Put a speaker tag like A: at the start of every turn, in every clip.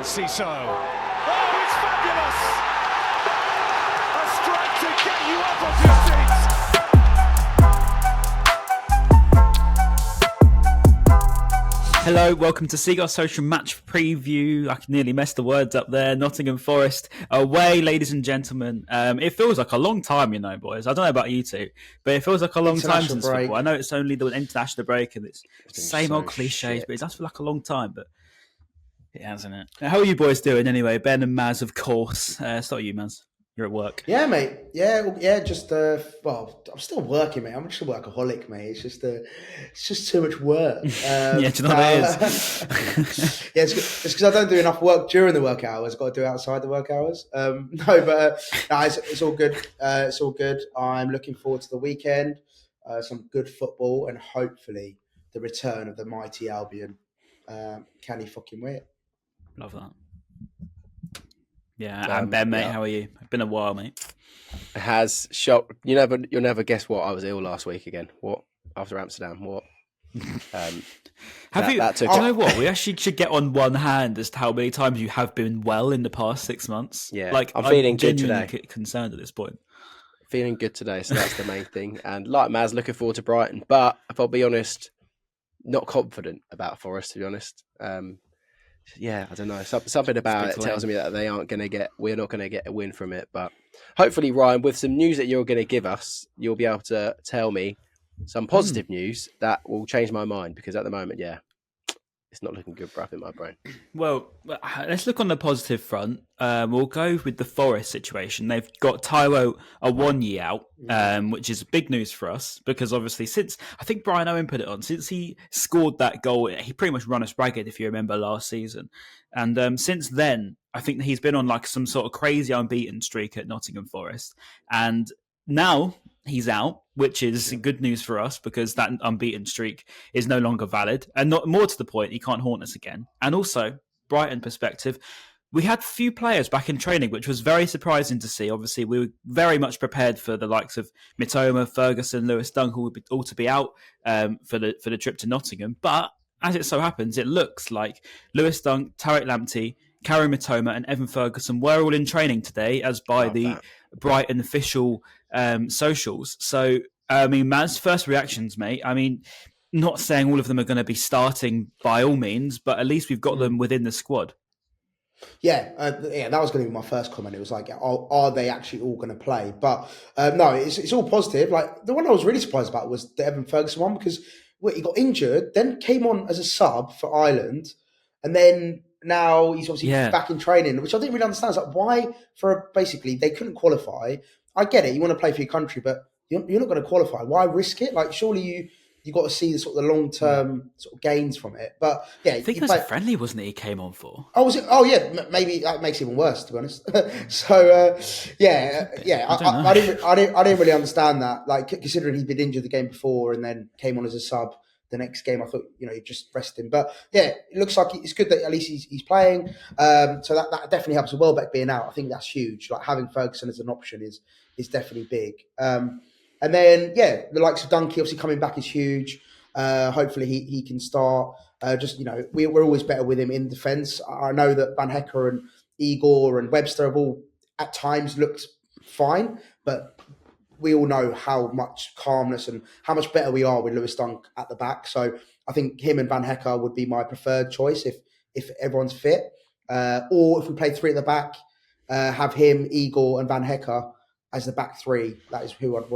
A: Ciso. Oh, it's fabulous! A strike to get you up off your seats.
B: Hello, welcome to Seagulls Social Match Preview. I nearly messed the words up there. Nottingham Forest away, ladies and gentlemen. It feels like a long time, boys. I don't know about you two, but it feels like a long time since football. I know it's only the international break and it's the same old cliches, but it does feel like a long time, but it hasn't it? How are you boys doing anyway? Ben and Maz, of course. Start with you, Maz. You're at work.
C: Yeah, mate. Yeah. Just well, I'm still working, mate. I'm just a workaholic, mate. It's just too much work.
B: Yeah, do you know what it is?
C: Yeah, it's because I don't do enough work during the work hours. I've got to do it outside the work hours. No, it's all good. It's all good. I'm looking forward to the weekend. Some good football and hopefully the return of the mighty Albion. Can he fucking wait?
B: Love that. Yeah, and Ben, mate, how are you? It's been a while, mate.
D: It has shocked. You'll never guess what. I was ill last week again. What? After Amsterdam, what?
B: Do you know what? We actually should get on one hand as to how many times you have been well in the past 6 months.
D: Yeah, I'm feeling good today.
B: Concerned at this point.
D: Feeling good today, so that's the main thing. And like Maz, looking forward to Brighton. But if I'll be honest, not confident about Forest, to be honest. Yeah, I don't know. Something about it tells me that we're not going to get a win from it. But hopefully, Ryan, with some news that you're going to give us, you'll be able to tell me some positive news that will change my mind. Because at the moment, yeah, it's not looking good, bruv, in my brain.
B: Well, let's look on the positive front. We'll go with the Forest situation. They've got Taiwo a 1 year out, which is big news for us because obviously since, I think Brian Owen put it on, since he scored that goal, he pretty much run us ragged, if you remember, last season. And since then, I think he's been on like some sort of crazy unbeaten streak at Nottingham Forest. And now he's out, which is good news for us because that unbeaten streak is no longer valid. And not more to the point, he can't haunt us again. And also, Brighton perspective, we had few players back in training, which was very surprising to see. Obviously, we were very much prepared for the likes of Mitoma, Ferguson, Lewis Dunk, all to be out for the trip to Nottingham. But as it so happens, it looks like Lewis Dunk, Tariq Lamptey, Karim Mitoma and Evan Ferguson were all in training today as by the Brighton official socials. So, I mean, Maz, first reactions, mate. I mean, not saying all of them are going to be starting by all means, but at least we've got them within the squad.
C: Yeah, that was going to be my first comment. It was like, are they actually all going to play? But no, it's all positive. Like the one I was really surprised about was the Evan Ferguson one because he got injured, then came on as a sub for Ireland, and then now he's obviously back in training, which I didn't really understand. It's like, why basically they couldn't qualify. I get it. You want to play for your country, but you're not going to qualify. Why risk it? Like, surely you got to see the sort of the long-term sort of gains from it. But yeah,
B: I think it was a friendly, wasn't it? He came on for.
C: Oh, was it? Oh, yeah. Maybe that makes it even worse, to be honest. So I didn't really understand that. Like, considering he'd been injured the game before and then came on as a sub the next game, I thought you just rest him. But yeah, it looks like it's good that at least he's playing. So that definitely helps. With Welbeck being out, I think that's huge. Like having Ferguson as an option is definitely big. And then, the likes of Dunkey obviously coming back is huge. Hopefully he can start. We're always better with him in defence. I know that Van Hecker and Igor and Webster have all at times looked fine, but we all know how much calmness and how much better we are with Lewis Dunk at the back. So I think him and Van Hecker would be my preferred choice if everyone's fit. Or if we play three at the back, have him, Igor and Van Hecker as the back three. That is who I'd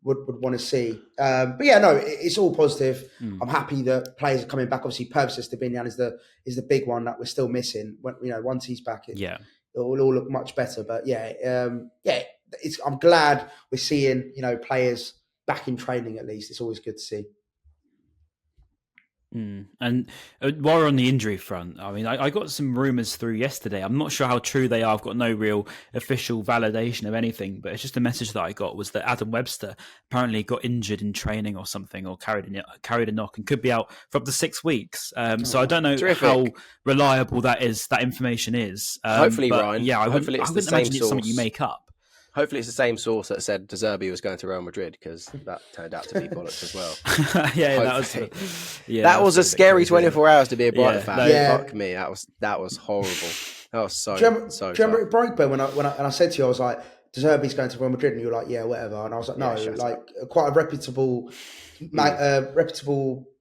C: would want to see. But yeah, no, it's all positive. I'm happy that players are coming back. Obviously, Purvis Stebinian is the big one that we're still missing. Once he's back, it will all look much better. But I'm glad we're seeing players back in training. At least it's always good to see.
B: And while we're on the injury front, I mean, I got some rumours through yesterday. I'm not sure how true they are. I've got no real official validation of anything, but it's just a message that I got was that Adam Webster apparently got injured in training or something, or carried a knock and could be out for up to 6 weeks. So I don't know how reliable that information is.
D: Hopefully, Ryan.
B: Yeah,
D: hopefully
B: I wouldn't imagine it's something you make up.
D: Hopefully, it's the same source that said De Zerbi was going to Real Madrid, because that turned out to be bollocks as well.
B: Yeah,
D: that was a scary 24 hours to be a Brighton fan.
C: Yeah.
D: Fuck me, that was horrible. That was so.
C: Do you remember at Brighton when I said to you, I was like, De Zerbi's going to Real Madrid, and you were like, yeah, whatever. And I was like, no, quite a reputable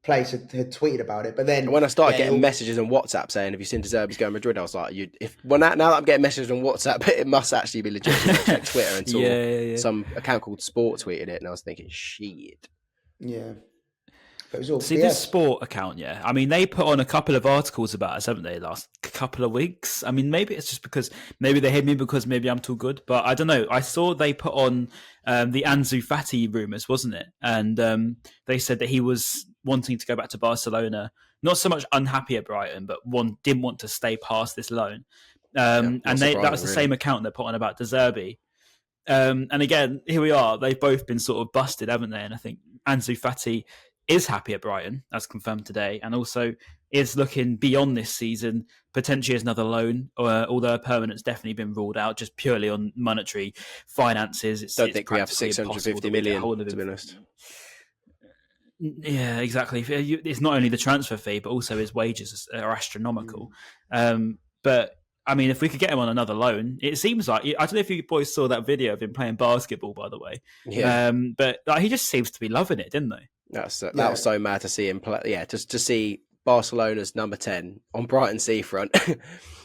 C: place had tweeted about it. But then
D: when I started getting messages on WhatsApp saying, "Have you seen De Zerbi's going to Madrid?" I was like, now that I'm getting messages on WhatsApp, it must actually be legit. I checked Twitter and saw some account called Sport tweeted it, and I was thinking, shit.
C: Yeah. It was all,
B: this Sport account, I mean, they put on a couple of articles about us, haven't they, last couple of weeks? I mean, maybe it's just because maybe they hate me because maybe I'm too good, but I don't know. I saw they put on the Ansu Fati rumours, wasn't it? And they said that he was wanting to go back to Barcelona, not so much unhappy at Brighton, but didn't want to stay past this loan. And that was the same account they put on about De Zerbi. And again, here we are. They've both been sort of busted, haven't they? And I think Ansu Fati is happy at Brighton, as confirmed today, and also is looking beyond this season, potentially as another loan, although a permanent's definitely been ruled out, just purely on monetary finances.
D: Don't think we have 650 million, to be honest.
B: Yeah, exactly. It's not only the transfer fee, but also his wages are astronomical. But I mean, if we could get him on another loan, it seems like, I don't know if you boys saw that video of him playing basketball, by the way.
D: Yeah.
B: But he just seems to be loving it, didn't they?
D: That was so mad to see him play. Yeah, just to see Barcelona's number 10 on Brighton seafront,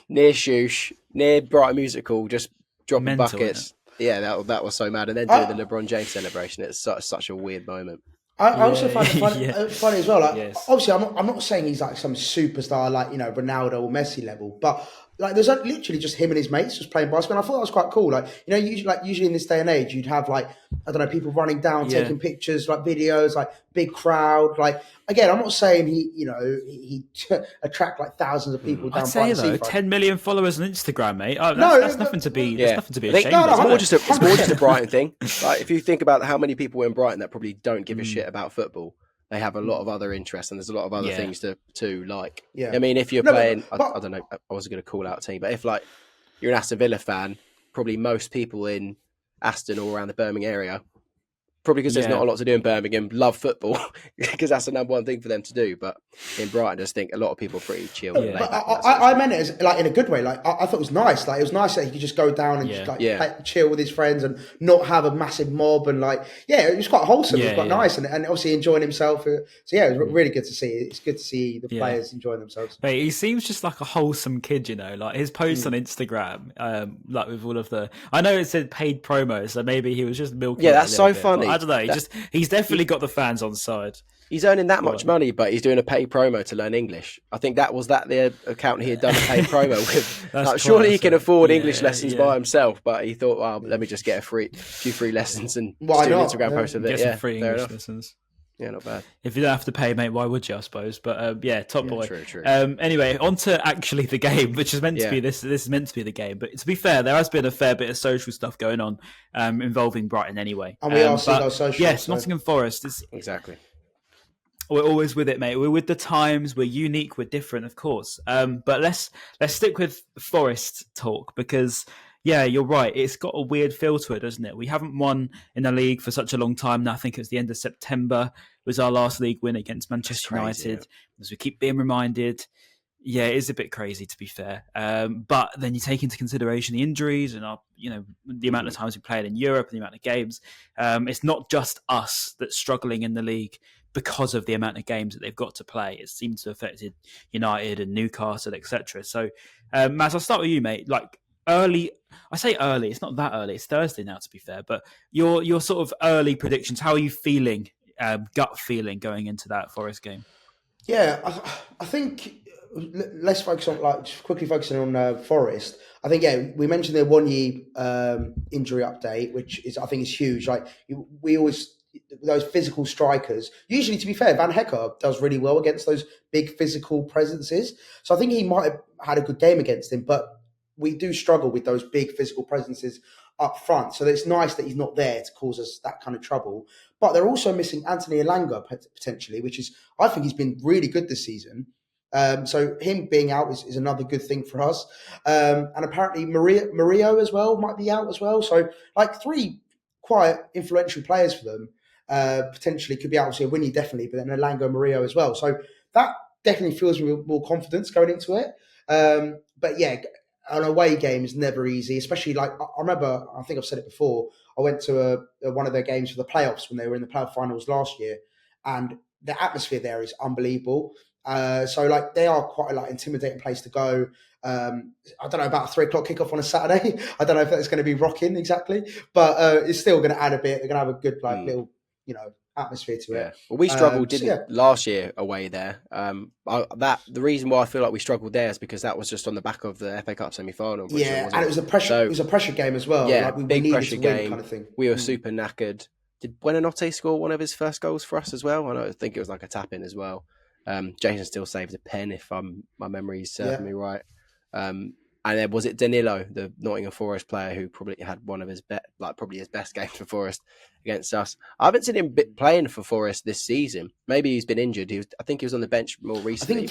D: near Shoosh, near Brighton Musical, just dropping buckets. Yeah, that was so mad. And then doing the LeBron James celebration. It's such a weird moment.
C: I also find it funny as well. Like, obviously, I'm not saying he's like some superstar, like, you know, Ronaldo or Messi level, but like, there's literally just him and his mates just playing basketball. And I thought that was quite cool. Like, you know, usually in this day and age, you'd have like, I don't know, people running down, taking pictures, like videos, like big crowd. Like, again, I'm not saying he attract like thousands of people down.
B: I'd say though, 10 million followers on Instagram, mate. That's nothing to be. That's nothing to be ashamed of.
D: It's more just a Brighton thing. Like, if you think about how many people in Brighton that probably don't give a shit about football, they have a lot of other interests, and there's a lot of other things to like. Yeah. I mean, if you're playing, I don't know, I wasn't going to call out a team, but if like you're an Aston Villa fan, probably most people in Aston or around the Birmingham area, probably because there's not a lot to do in Birmingham, love football because that's the number one thing for them to do. But in Brighton, I just think a lot of people are pretty chill.
C: But I meant it as like in a good way. Like, I thought it was nice. Like, it was nice that he could just go down and just like chill with his friends and not have a massive mob, and like, it was quite wholesome. It was quite nice, and obviously enjoying himself. So it was really good to see. It's good to see the players enjoying themselves.
B: Mate, he seems just like a wholesome kid, you know. Like his posts on Instagram, like with all of the, I know it said paid promo, so maybe he was just milking.
D: Yeah, that's so funny.
B: I don't know. He's definitely got the fans on side.
D: He's earning that much money, but he's doing a paid promo to learn English. I think the account he had done a paid promo with. Like, surely he can afford English lessons by himself, but he thought, well, let me just get a few free lessons and do an Instagram post of it.
B: Get some free English lessons.
D: Yeah, not bad.
B: If you don't have to pay, mate, why would you? I suppose. But top boy.
D: True.
B: Anyway, on to actually the game, which is meant to be this is meant to be the game. But to be fair, there has been a fair bit of social stuff going on involving Brighton anyway.
C: And we are Seagulls social.
B: Yes, Nottingham Forest is
D: exactly.
B: We're always with it, mate. We're with the times. We're unique. We're different, of course. But let's stick with Forest talk because. Yeah, you're right. It's got a weird feel to it, doesn't it? We haven't won in the league for such a long time now. I think it was the end of September was our last league win against Manchester United. As we keep being reminded, it is a bit crazy to be fair. But then you take into consideration the injuries and the amount of times we played in Europe and the amount of games. It's not just us that's struggling in the league because of the amount of games that they've got to play. It seems to have affected United and Newcastle, etc. So, Maz, I'll start with you, mate. Like, early, I say early, it's not that early, it's Thursday now to be fair, but your sort of early predictions, how are you feeling, gut feeling going into that Forest game?
C: Yeah, I think let's focus on, like, just quickly focusing on Forest. I think, we mentioned their 1 year injury update, which is, I think, is huge. Like, we always, those physical strikers, usually, to be fair, Van Hecker does really well against those big physical presences. So I think he might have had a good game against him, but we do struggle with those big physical presences up front. So it's nice that he's not there to cause us that kind of trouble. But they're also missing Anthony Elanga potentially, which is, I think he's been really good this season. So him being out is another good thing for us. And apparently Murillo as well might be out as well. So like 3 quite influential players for them. Potentially could be out. Obviously, Winnie definitely, but then Elango Murillo as well. So that definitely fills me with more confidence going into it. But yeah, an away game is never easy, especially like I remember, I think I've said it before, I went to one of their games for the playoffs when they were in the playoff finals last year, and the atmosphere there is unbelievable. So like they are quite a like intimidating place to go. I don't know about a 3:00 kickoff on a Saturday. I don't know if that's going to be rocking exactly, but it's still going to add a bit. They're going to have a good like little atmosphere to it.
D: Well, we struggled, last year away there. The reason why I feel like we struggled there is because that was just on the back of the FA Cup semi-final.
C: Yeah, and it was a pressure. So, it was a pressure game as well.
D: Yeah,
C: like we
D: big pressure game.
C: Kind of thing.
D: We were super knackered. Did Buonanotte score one of his first goals for us as well? I think it was like a tap in as well. Jason still saved a pen if my memory's serving me right. And then was it Danilo, the Nottingham Forest player, who probably had one of his probably his best games for Forest against us. I haven't seen him playing for Forest this season. Maybe he's been injured. I think he was on the bench more recently.
C: I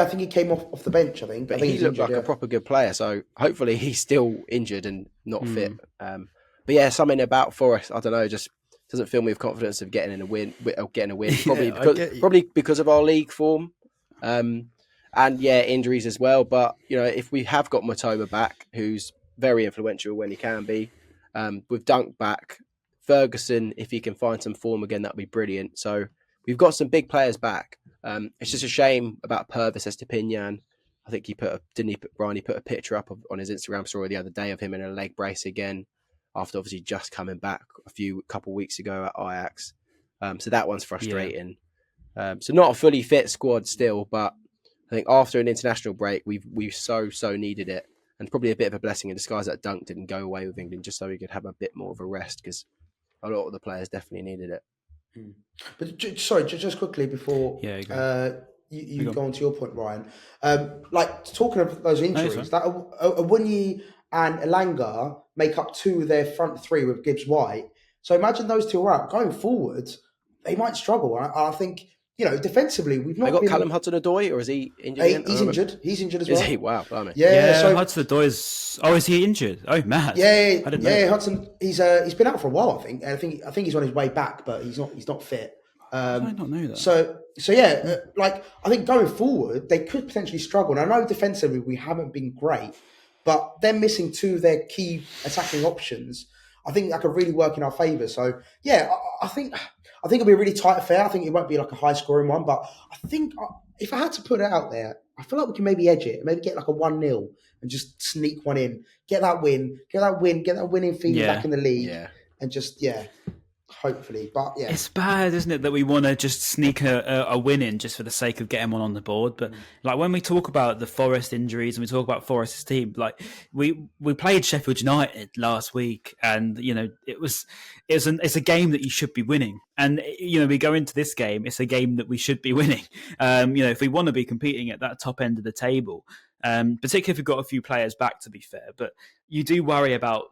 C: think he came off the bench.
D: But he looked like a proper good player. So hopefully he's still injured and not fit. But yeah, something about Forest, I don't know, just doesn't fill me with confidence of getting a win. Probably because of our league form. And yeah, injuries as well. But, if we have got Matoma back, who's very influential when he can be, with Dunk back, Ferguson, if he can find some form again, that'd be brilliant. So we've got some big players back. It's just a shame about Purvis Estepinian. I think Brian put a picture up on his Instagram story the other day of him in a leg brace again, after obviously just coming back a couple weeks ago at Ajax. So that one's frustrating. Yeah. So not a fully fit squad still, but I think after an international break, we so needed it, and probably a bit of a blessing in disguise that Dunk didn't go away with England just so we could have a bit more of a rest, because a lot of the players definitely needed it.
C: But just quickly before you go on to your point, Ryan. Like talking of those injuries, that Awunyi and Elanga make up 2 of their front 3 with Gibbs-White. So imagine those 2 are out going forward. They might struggle, and I think. Defensively, we've not.
D: They got Callum Hudson-Odoi, or is he injured?
C: He's injured. He's injured as well.
D: Is he? Wow, blimey.
C: Yeah. So
B: Hudson-Odoi's. Oh, is he injured? Oh, mad.
C: Yeah. I didn't know. Hudson. He's been out for a while. I think. I think he's on his way back, but he's not fit.
B: I did not know that.
C: So yeah. I think going forward, they could potentially struggle. And I know defensively we haven't been great, but they're missing 2 of their key attacking options. I think that could really work in our favour. So yeah, I think it'll be a really tight affair. I think it won't be like a high scoring one, but I think if I had to put it out there, I feel like we can maybe edge it, maybe get like a 1-0 and just sneak one in, get that winning feeling back in the league, and just hopefully. But yeah,
B: it's bad, isn't it, that we want to just sneak a win in just for the sake of getting one on the board. But like when we talk about the Forest injuries and we talk about Forest's team, like we played Sheffield United last week, and it's a game that you should be winning. And we go into this game, it's a game that we should be winning. If we want to be competing at that top end of the table, particularly if we've got a few players back, to be fair. But you do worry about.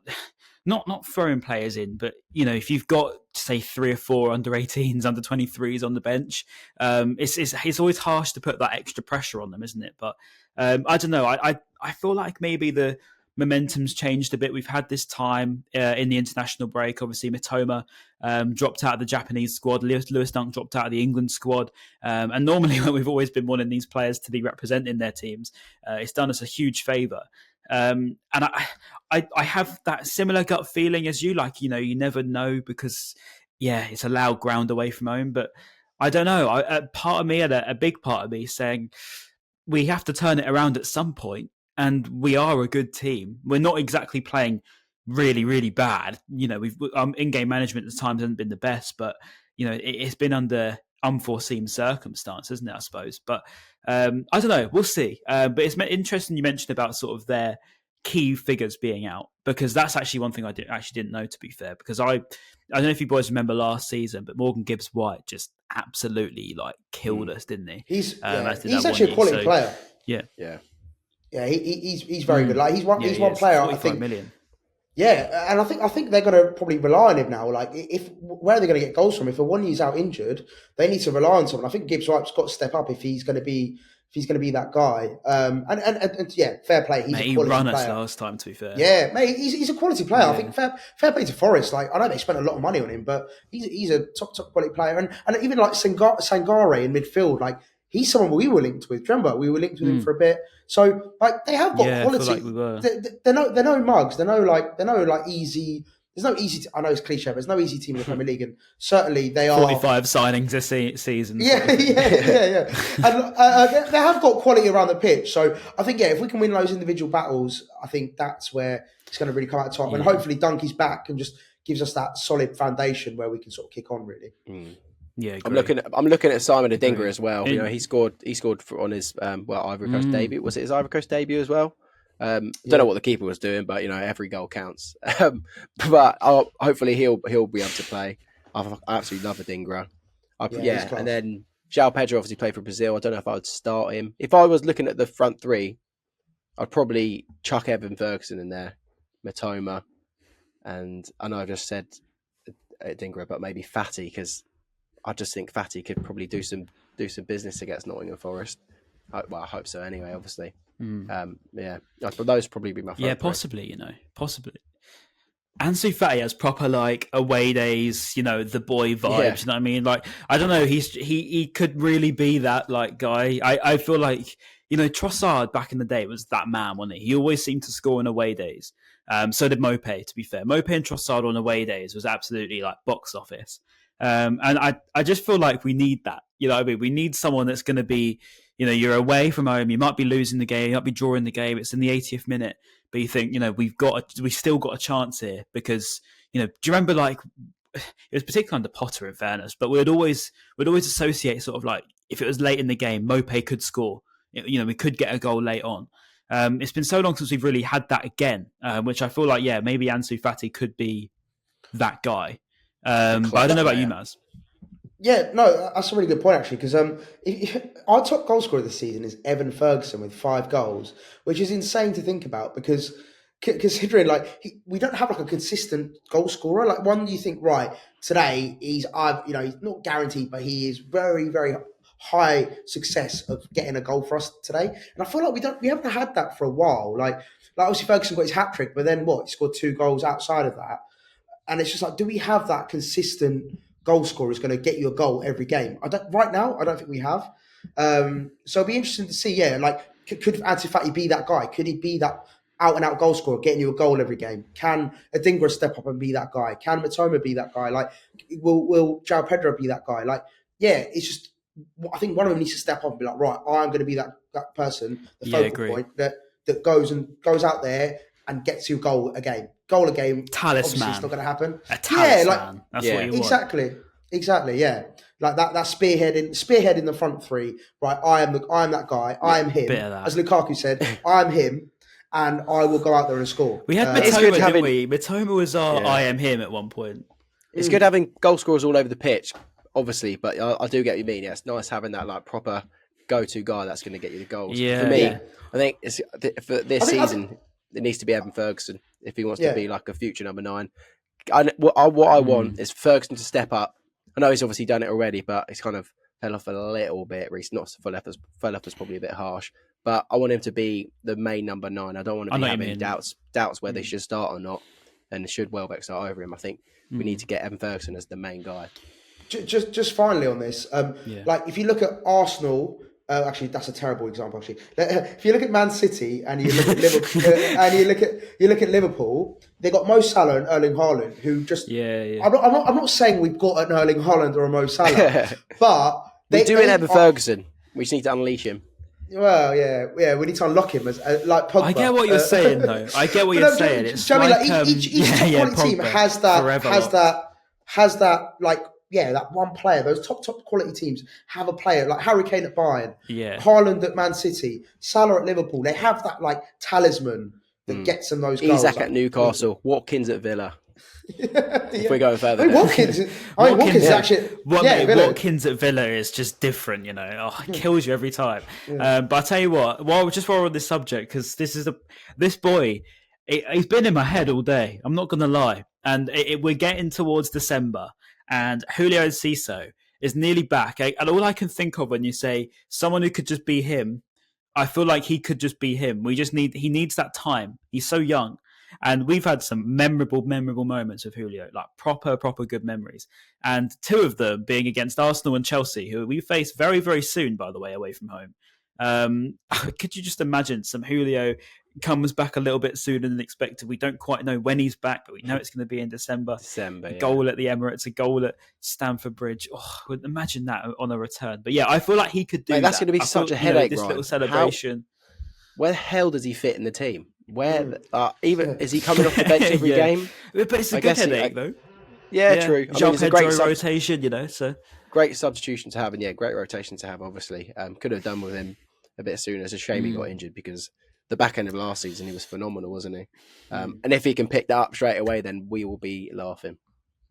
B: Not throwing players in, but if you've got say 3 or 4 under 18s, under 23s on the bench, it's always harsh to put that extra pressure on them, isn't it? But I don't know. I feel like maybe the momentum's changed a bit. We've had this time in the international break. Obviously, Mitoma dropped out of the Japanese squad. Lewis Dunk dropped out of the England squad. And normally, when we've always been wanting these players to be representing their teams, it's done us a huge favour. And I have that similar gut feeling as you, like, you never know because, it's a loud ground away from home. But I don't know. A big part of me saying we have to turn it around at some point, and we are a good team. We're not exactly playing really, really bad. We've in-game management at times hasn't been the best, but, it's been under unforeseen circumstances, isn't it, I suppose? But I don't know. We'll see. But it's interesting you mentioned about sort of their key figures being out, because that's actually one thing I didn't know, to be fair, because I don't know if you boys remember last season, but Morgan Gibbs-White just absolutely killed us, didn't he?
C: He's actually a quality player.
B: Yeah.
C: He's very good. Like he's one player. I think.
B: Million.
C: Yeah, and I think they're going to probably rely on him now. Like, where are they going to get goals from? If Awunyi's out injured, they need to rely on someone. I think Gibbs-White's got to step up if he's going to be if he's going to be that guy. And yeah, fair play. He's a quality
B: ran us
C: player.
B: last time, to be fair.
C: Yeah, mate, he's a quality player. I think fair play to Forest. Like, I know they spent a lot of money on him, but he's a top quality player. And even like Sangare in midfield, like he's someone we were linked with. Do you remember? We were linked with him for a bit. So like they have got quality.
B: I feel like we were.
C: They're no mugs. They're no like easy. There's no easy. I know it's cliche, but there's no easy team in the Premier League, and certainly they are
B: 45 signings this season.
C: Yeah. And they have got quality around the pitch. So I think if we can win those individual battles, I think that's where it's going to really come out top. And hopefully Dunkey's back and just gives us that solid foundation where we can sort of kick on. Really.
B: Yeah,
D: I'm looking at Simon Adingra as well. You know, he scored on his Ivory Coast debut. Was it his Ivory Coast debut as well? Don't know what the keeper was doing, but every goal counts. But hopefully he'll be able to play. I absolutely love Adingra. And then João Pedro obviously played for Brazil. I don't know if I would start him. If I was looking at the front three, I'd probably chuck Evan Ferguson in there, Matoma, and I know I just said Adingra, but maybe Fatty, because I just think Fatty could probably do some business against Nottingham Forest. I hope so. Anyway, obviously. But those probably be my favourite.
B: Yeah, possibly. Possibly. Ansu Fati has proper like away days, the boy vibes.
D: Yeah.
B: You know what I mean? Like, I don't know. He could really be that like guy. I feel like Trossard back in the day was that man, wasn't he? He always seemed to score on away days. So did Mopé. To be fair, Mopé and Trossard on away days was absolutely like box office. And I just feel like we need that. You know what I mean? We need someone that's going to be. You're away from home. You might be losing the game. You might be drawing the game. It's in the 80th minute, but you think, we've still got a chance here because, do you remember like it was particularly under Potter in fairness, but we'd always associate sort of like if it was late in the game, Mopé could score. We could get a goal late on. It's been so long since we've really had that again, which I feel like maybe Ansu Fati could be that guy. But I don't know about you, Maz.
C: Yeah, no, that's a really good point actually, because our top goal scorer this season is Evan Ferguson with 5 goals, which is insane to think about because considering like we don't have like a consistent goal scorer. Like one, you think right today he's not guaranteed, but he is very very high success of getting a goal for us today. And I feel like we haven't had that for a while. Like obviously Ferguson got his hat trick, but then he scored 2 goals outside of that, and it's just like, do we have that consistent goal scorer is going to get you a goal every game? Right now, I don't think we have. So it'll be interesting to see. Yeah, like could Ansu Fati be that guy? Could he be that out and out goal scorer, getting you a goal every game? Can Adingra step up and be that guy? Can Matoma be that guy? Like, will João Pedro be that guy? Like, it's just I think one of them needs to step up and be like, right, I'm going to be that person, the focal point that goes out there and gets you a goal a game. Talisman. Obviously, it's not going to happen.
B: A talisman. That's what you want.
C: Exactly. Yeah, like that spearhead in the front three. Right, I am that guy. I am him. As Lukaku said, I am him, and I will go out there and score.
B: We had Matoma, didn't we? Matoma was our I am him at one point.
D: It's good having goal scorers all over the pitch, obviously, but I do get what you mean. Yeah, it's nice having that like proper go-to guy that's going to get you the goals. Yeah, for me, I think for this season. It needs to be Evan Ferguson if he wants to be like a future number 9. What I want is Ferguson to step up. I know he's obviously done it already, but he's kind of fell off a little bit recently. Not fell off was probably a bit harsh, but I want him to be the main number 9. I don't want to be having doubts whether they should start or not, and should Welbeck start over him. I think we need to get Evan Ferguson as the main guy.
C: Just finally on this, like if you look at Arsenal. Actually, that's a terrible example. Actually, if you look at Man City and you look at Liverpool, you look at Liverpool, they got Mo Salah and Erling Haaland, who just I'm not saying we've got an Erling Haaland or a Mo Salah, but
D: we do in Evan Ferguson. We just need to unleash him.
C: Well, yeah, we need to unlock him as like Pogba.
B: I get what you're saying, though. I get what you're saying. It's like
C: each top quality team has that like. Yeah, that one player. Those top quality teams have a player like Harry Kane at Bayern, Haaland at Man City, Salah at Liverpool. They have that like talisman that gets them those goals.
D: Isak at Newcastle, Watkins at Villa. If we're going further,
C: Watkins actually.
B: Watkins at Villa is just different. It kills you every time. But I tell you what, while we're on this subject, because this boy, he's been in my head all day. I'm not going to lie, and we're getting towards December. And Julio Enciso is nearly back. And all I can think of when you say someone who could just be him, I feel like he could just be him. He needs that time. He's so young. And we've had some memorable moments with Julio, like proper good memories. And 2 of them being against Arsenal and Chelsea, who we face very, very soon, by the way, away from home. Could you just imagine some Julio comes back a little bit sooner than expected? We don't quite know when he's back, but we know it's going to be in December. A goal at the Emirates, a goal at Stamford Bridge. Imagine that on a return. But yeah, I feel like he could do that.
D: That's going to be such a headache,
B: this
D: Ryan.
B: little celebration.
D: Where the hell does he fit in the team? Is he coming off the bench every game?
B: But it's a good headache, though.
D: Yeah, true.
B: It's a great rotation, so
D: great substitution to have, and great rotation to have. Obviously, could have done with him a bit sooner. It's a shame he got injured because the back end of last season he was phenomenal, wasn't he? And if he can pick that up straight away, then we will be laughing.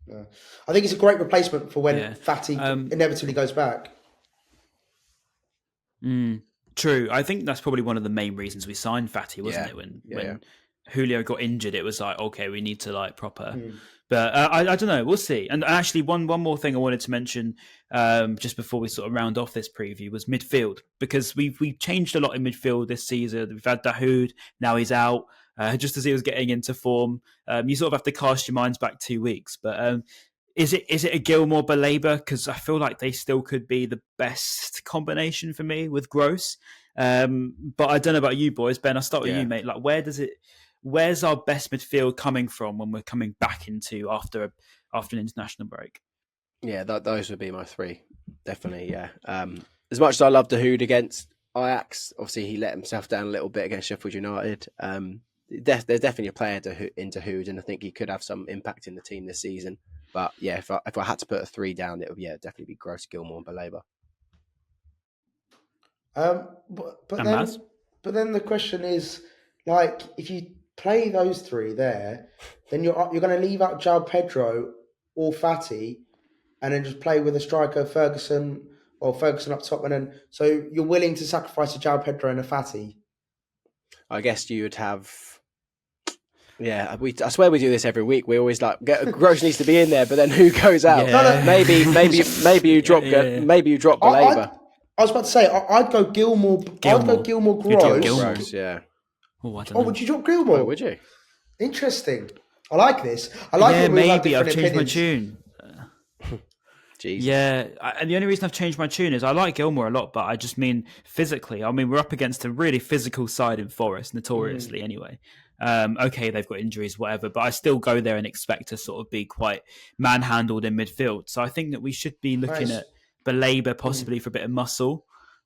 C: Yeah. I think it's a great replacement for when Fatty inevitably goes back.
B: True. I think that's probably one of the main reasons we signed Fatty, wasn't it? When Julio got injured, it was like, okay, we need to like proper. But I don't know. We'll see. And actually, one more thing I wanted to mention just before we sort of round off this preview was midfield, because we've changed a lot in midfield this season. We've had Dahoud, now he's out. Just as he was getting into form, you sort of have to cast your minds back 2 weeks. But is it a Gilmore Baleba? Because I feel like they still could be the best combination for me with Gross. But I don't know about you boys. Ben, I'll start with you, mate. Like, where's our best midfield coming from when we're coming back into after an international break?
D: Yeah, those would be my 3, definitely. Yeah. As much as I love Dahoud against Ajax, obviously he let himself down a little bit against Sheffield United. There's definitely a player in Dahoud, and I think he could have some impact in the team this season. But yeah, if I had to put a 3 down, it would definitely be Gross, Gilmore, and Baleba.
C: But then the question is, like, if you play those 3 there, then you're going to leave out João Pedro or Fatty, and then just play with a striker, Ferguson up top, and then so you're willing to sacrifice a João Pedro and a Fatty.
D: I guess you would have. Yeah, I swear we do this every week. We always Gross needs to be in there, but then who goes out?
B: Yeah.
D: Maybe you drop Baleba.
C: I was about to say I'd go Gilmore. I'd go Gilmore, Gross.
D: Gross, yeah.
B: I don't know.
C: Would you drop Gilmore?
D: Oh, would you?
C: Interesting. I like this. I like it.
B: Maybe I've changed my tune.
D: Jeez.
B: Yeah, and the only reason I've changed my tune is I like Gilmore a lot, but I just mean physically. I mean, we're up against a really physical side in Forest, notoriously anyway. Okay, they've got injuries, whatever, but I still go there and expect to sort of be quite manhandled in midfield. So I think that we should be looking at Baleba possibly for a bit of muscle.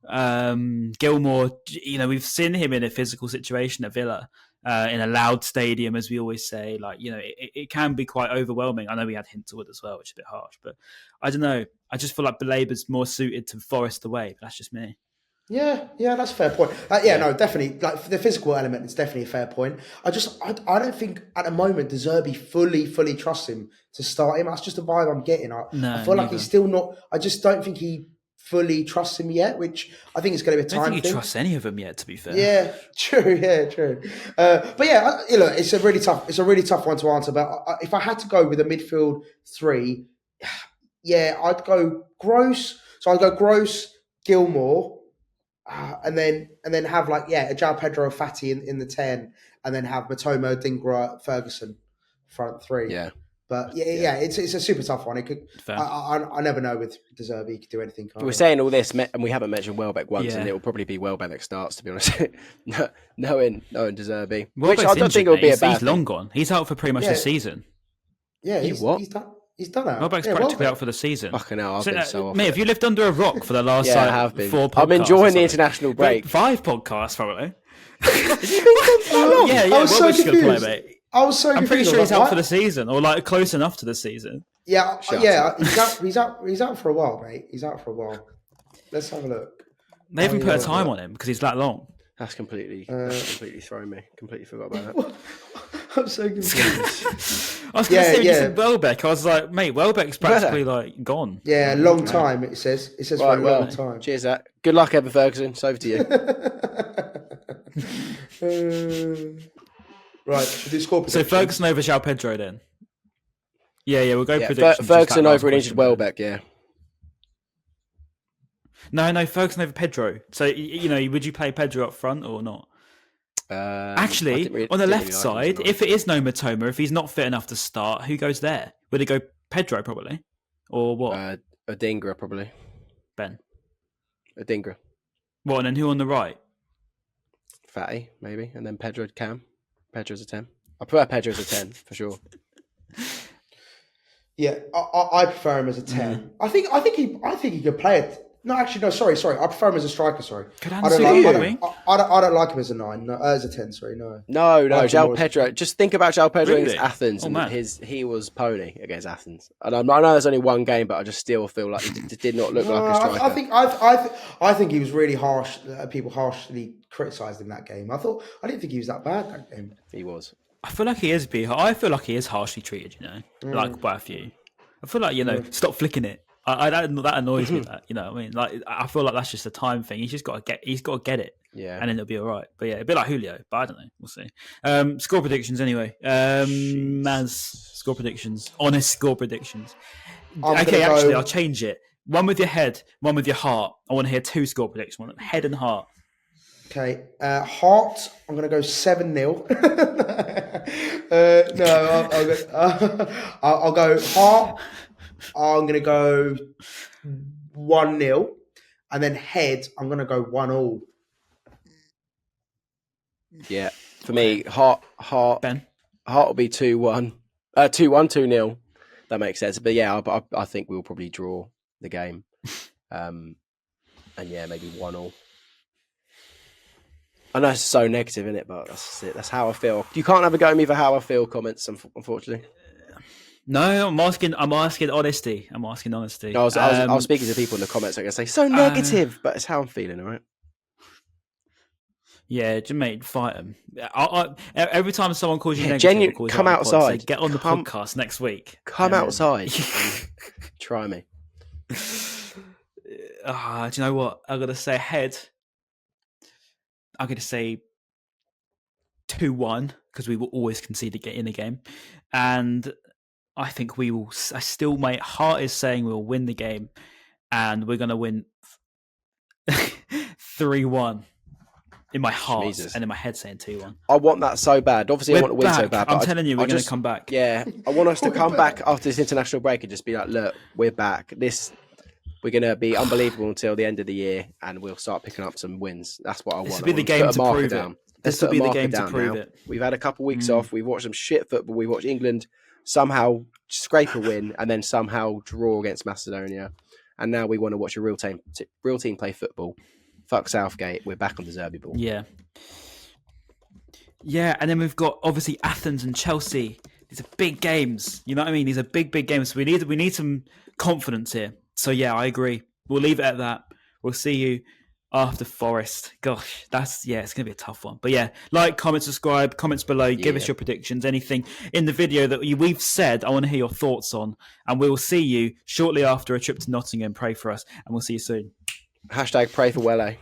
B: Gilmore, we've seen him in a physical situation at Villa, in a loud stadium, as we always say. Like, it can be quite overwhelming. I know we had Hinterwood as well, which is a bit harsh, but I don't know. I just feel like Baleba's more suited to Forest away, but that's just me.
C: Yeah, that's a fair point. No, definitely. Like, the physical element is definitely a fair point. I don't think at the moment De Zerbi fully trusts him to start him. That's just the vibe I'm getting. I feel like he's still not. I just don't think he fully trusts him yet, which I think is going to be a time thing.
B: I don't think he trusts any of them yet, to be fair.
C: Yeah, true. But yeah, it's a really tough one to answer. But if I had to go with a midfield 3, I'd go Gross. So I'd go Gross, Gilmore. And then have a João Pedro, Fatty in the 10, and then have Matoma, Dingra, Ferguson front 3.
D: Yeah,
C: but it's a super tough one. It could. I never know with De Zerbi, he could do anything.
D: We're saying all this, and we haven't mentioned Welbeck once, and it will probably be Welbeck that starts. To be honest, knowing De Zerbi, which I don't think it will be a bad.
B: He's long gone. He's out for pretty much the season.
C: Yeah, he's done. He's done out.
B: Welbeck's practically out for the season.
D: Fucking hell, I've been so off.
B: Mate, have you lived under a rock for the last 4 podcasts?
D: I'm enjoying the international break.
B: 5 podcasts, probably.
D: Has he been gone so long?
B: Yeah, Welbeck's going to play, mate.
C: I was so confused.
B: I'm pretty sure he's out for the season, or like close enough to the season.
C: Yeah. He's out for a while, mate. He's out for a while. Let's have a look.
B: They haven't put a time on him because he's that long.
D: That's completely thrown me. Completely forgot about that.
C: I'm so confused.
B: I was going to say, when you said Welbeck, I was like, mate, Welbeck's practically gone.
C: Yeah, long time, it says. It says for a long time.
D: Cheers, Zach. Good luck, Ever Ferguson. It's over to
C: you. Right, should we score
B: prediction? So Ferguson over João Pedro then? Yeah, we'll go predictions.
D: Ferguson over an injured Welbeck, yeah.
B: No, Ferguson over Pedro. So would you play Pedro up front or not? Actually, on the left side, if it is no Matoma, if he's not fit enough to start, who goes there? Would it go Pedro probably, or what?
D: Odingra probably.
B: Ben.
D: Odingra.
B: What, and then who on the right?
D: Fatty maybe, and then Pedro Cam. Pedro's a 10. I prefer Pedro as a 10 for sure.
C: Yeah, I prefer him as a 10. I think he could play it. No, actually, no. Sorry. I prefer him as a striker. Sorry, I don't like him as a 9. No, as a 10. Sorry, no.
D: No. João Pedro. Just think about João Pedro
B: Really?
D: against Athens, and
B: man.
D: he was pony against Athens. And I know there's only one game, but I just still feel like he did not look like a striker.
C: I think he was really harsh. People harshly criticised him that game. I didn't think he was that bad that game.
D: He was.
B: I feel like he is harshly treated. Like by a few. I feel like stop flicking it. That annoys me. That what I mean, like I feel like that's just a time thing. He's got to get it,
D: yeah,
B: and then it'll be all right. But yeah, a bit like Julio, but I don't know. We'll see. Score predictions anyway. Maz, score predictions. Honest score predictions. I'll change it. One with your head, one with your heart. I want to hear 2 score predictions. One head and heart.
C: Okay, heart. I'm going to go 7-0. I'll go heart. I'm going to go 1-0, and then head, I'm going to go 1-1.
D: Yeah, for me, heart.
B: Ben,
D: heart will be 2-1, 2-0. That makes sense. But yeah, I think we'll probably draw the game, and yeah, maybe 1-1. I know it's so negative, isn't it? But that's it. That's how I feel. You can't have a go at me for how I feel comments, unfortunately.
B: no, I'm asking honesty. I
D: was speaking to people in the comments. I'm going to say so negative, but it's how I'm feeling. All right.
B: Yeah, mate, fight them. Every time someone calls you negative,
D: genuine, come outside.
B: Say, get on the podcast next week.
D: Come outside. And try me.
B: Do you know what? I'm going to say head. I'm going to say 2-1 because we will always concede to get in the game, and I think we will. My heart is saying we'll win the game, and we're going to win 3-1 in my heart. Jesus. And in my head saying 2-1.
D: I want that so bad. Obviously, I want to win so bad.
B: I'm telling you, we're going to come back.
D: Yeah, I want us to come back after this international break and just be like, look, we're back. We're going to be unbelievable until the end of the year, and we'll start picking up some wins. That's what I want.
B: This will be the game to prove it. This will be the game to prove it.
D: We've had a couple of weeks off. We've watched some shit football. We watched England somehow scrape a win and then somehow draw against Macedonia. And now we want to watch a real team play football. Fuck Southgate. We're back on the Zerbi ball.
B: Yeah. Yeah, and then we've got obviously Athens and Chelsea. These are big games. You know what I mean? These are big games. So we need some confidence here. So yeah, I agree. We'll leave it at that. We'll see you after Forest. Gosh, it's going to be a tough one. But yeah, like, comment, subscribe, comments below. Give us your predictions, anything in the video that we've said. I want to hear your thoughts on. And we will see you shortly after a trip to Nottingham. Pray for us, and we'll see you soon.
D: #pray for Welle.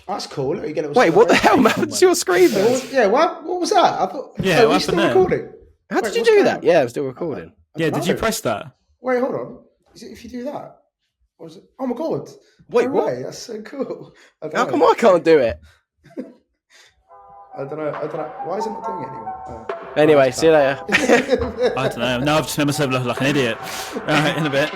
C: That's cool.
D: Wait, what the hell happened to your screen?
C: What was that? I thought.
B: Yeah,
C: what happened there? Recording?
D: How did you do that? Yeah, I'm still recording.
B: Did you press that?
C: Wait, hold on. Is it if you do that? Or is it? Oh my god!
D: Wait, what?
C: That's so cool.
D: How come I can't do it?
C: I don't know. Why is it not doing it anymore?
D: Anyway, see you later.
B: I don't know. Now I've just made myself look like an idiot. All right, in a bit.